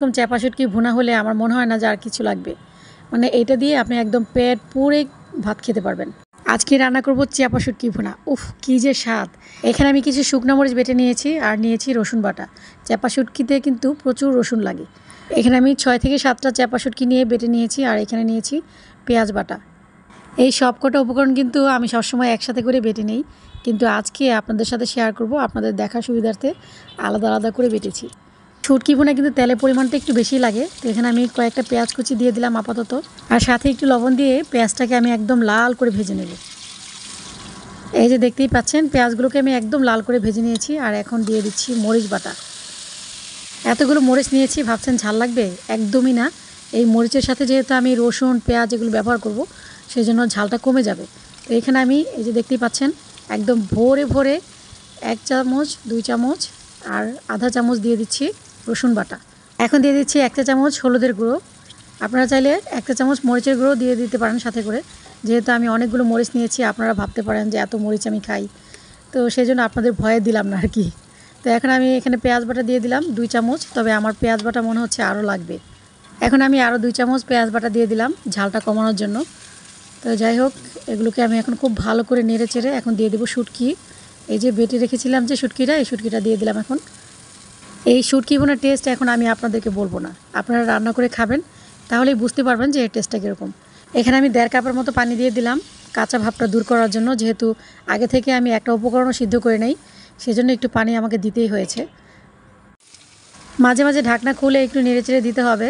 এরকম চ্যাপা শুটকি ভুনা হলে আমার মনে হয় না যে আর কিছু লাগবে। মানে এইটা দিয়ে আপনি একদম পেট পুরে ভাত খেতে পারবেন। আজকে রান্না করব চ্যাপা শুটকি ভুনা। উফ কী যে স্বাদ! এখানে আমি কিছু শুকনো মরিচ বেটে নিয়েছি আর নিয়েছি রসুন বাটা। চ্যাপা শুটকিতে কিন্তু প্রচুর রসুন লাগে। এখানে আমি 6 থেকে 7টা চ্যাপা শুটকি নিয়ে বেটে নিয়েছি আর এখানে নিয়েছি পেঁয়াজ বাটা। এই সবকটা উপকরণ কিন্তু আমি সবসময় একসাথে করে বেটে নিই, কিন্তু আজকে আপনাদের সাথে শেয়ার করব আপনাদের দেখার সুবিধার্থে আলাদা আলাদা করে বেটেছি। শুটকি ভুনা কিন্তু তেলের পরিমাণটা একটু বেশি লাগে, তো এখানে আমি কয়েকটা পেঁয়াজ কুচি দিয়ে দিলাম আপাতত, আর সাথে একটু লবণ দিয়ে পেঁয়াজটাকে আমি একদম লাল করে ভেজে নেব। এই যে দেখতেই পাচ্ছেন পেঁয়াজগুলোকে আমি একদম লাল করে ভেজে নিয়েছি, আর এখন দিয়ে দিচ্ছি মরিচ বাটা। এতগুলো মরিচ নিয়েছি, ভাবছেন ঝাল লাগবে? একদমই না। এই মরিচের সাথে যেহেতু আমি রসুন পেঁয়াজ এগুলো ব্যবহার করব, সেই জন্য ঝালটা কমে যাবে। তো এখানে আমি এই যে দেখতেই পাচ্ছেন একদম ভরে ভরে 1 চামচ 2 চামচ আর আধা চামচ দিয়ে দিচ্ছি রসুন বাটা। এখন দিয়ে দিচ্ছি 1 চা চামচ হলুদের গুঁড়ো। আপনারা চাইলে 1 চা চামচ মরিচের গুঁড়ো দিয়ে দিতে পারেন সাথে করে, যেহেতু আমি অনেকগুলো মরিচ নিয়েছি। আপনারা ভাবতে পারেন যে এত মরিচ আমি খাই, তো সেই জন্য আপনাদের ভয়ে দিলাম না আর কি। তো এখন আমি এখানে পেঁয়াজ বাটা দিয়ে দিলাম 2 চামচ, তবে আমার পেঁয়াজ বাটা মনে হচ্ছে আরও লাগবে। এখন আমি আরও 2 চামচ পেঁয়াজ বাটা দিয়ে দিলাম ঝালটা কমানোর জন্য। তো যাই হোক, এগুলোকে আমি এখন খুব ভালো করে নেড়ে চেড়ে এখন দিয়ে দেবো শুটকি। এই যে বেটে রেখেছিলাম যে শুটকিটা, এই শুটকিটা দিয়ে দিলাম এখন। এই শুটকি ভুনার টেস্ট এখন আমি আপনাদেরকে বলবো না, আপনারা রান্না করে খাবেন, তাহলেই বুঝতে পারবেন যে এর টেস্টটা কীরকম। এখানে আমি 1.5 কাপের মতো পানি দিয়ে দিলাম কাঁচা ভাবটা দূর করার জন্য, যেহেতু আগে থেকে আমি একটা উপকরণও সিদ্ধ করে নেই, সেজন্য একটু পানি আমাকে দিতেই হয়েছে। মাঝে মাঝে ঢাকনা খুলে একটু নেড়েচেড়ে দিতে হবে।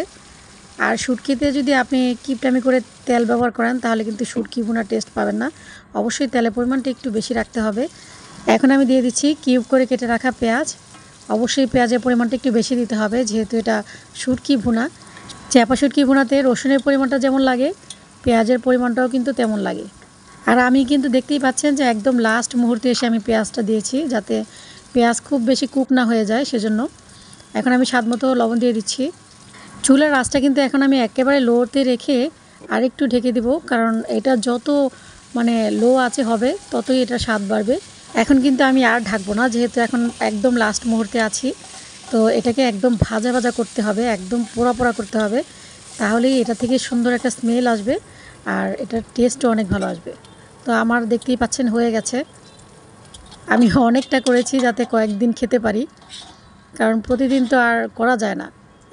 আর শুটকিতে যদি আপনি কিপটামি করে তেল ব্যবহার করেন, তাহলে কিন্তু শুটকি ভুনার টেস্ট পাবেন না। অবশ্যই তেলের পরিমাণটা একটু বেশি রাখতে হবে। এখন আমি দিয়ে দিচ্ছি কিউব করে কেটে রাখা পেঁয়াজ। অবশ্যই পেঁয়াজের পরিমাণটা একটু বেশি দিতে হবে, যেহেতু এটা শুটকি ভুনা। চ্যাপা শুটকি ভুনাতে রসুনের পরিমাণটা যেমন লাগে, পেঁয়াজের পরিমাণটাও কিন্তু তেমন লাগে। আর আমি কিন্তু দেখতেই পাচ্ছেন যে একদম লাস্ট মুহূর্তে এসে আমি পেঁয়াজটা দিয়েছি, যাতে পেঁয়াজ খুব বেশি কুক না হয়ে যায় সেজন্য। এখন আমি স্বাদ মতো লবণ দিয়ে দিচ্ছি। চুলার আঁচটা কিন্তু এখন আমি একেবারে লোতে রেখে আরেকটু ঢেকে দিব, কারণ এটা যত লো আঁচে হবে ততই এটা স্বাদ বাড়বে। এখন কিন্তু আমি আর ঢাকবো না, যেহেতু এখন একদম লাস্ট মুহূর্তে আছি। তো এটাকে একদম ভাজা ভাজা করতে হবে, একদম পোড়া পোড়া করতে হবে, তাহলেই এটা থেকে সুন্দর একটা স্মেল আসবে আর এটার টেস্টও অনেক ভালো আসবে। তো আমার দেখতেই পাচ্ছেন হয়ে গেছে। আমি অনেকটা করেছি যাতে কয়েকদিন খেতে পারি, কারণ প্রতিদিন তো আর করা যায় না।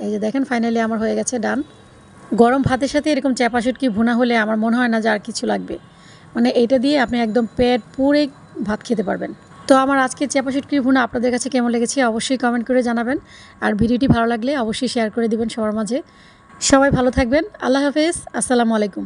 এই যে দেখেন ফাইনালি আমার হয়ে গেছে, ডান। গরম ভাতের সাথে এরকম চ্যাপা শুটকি ভুনা হলে আমার মনে হয় না যে আর কিছু লাগবে। মানে এইটা দিয়ে আপনি একদম পেট পুরে ভাত খেতে পারবেন। তো আমার আজকে চ্যাপা শুটকি ভুনা আপনাদের কাছে কেমন লেগেছে অবশ্যই কমেন্ট করে জানাবেন, আর ভিডিওটি ভালো লাগলে অবশ্যই শেয়ার করে দিবেন সবার মাঝে। সবাই ভালো থাকবেন। আল্লাহ হাফেজ। আসসালামু আলাইকুম।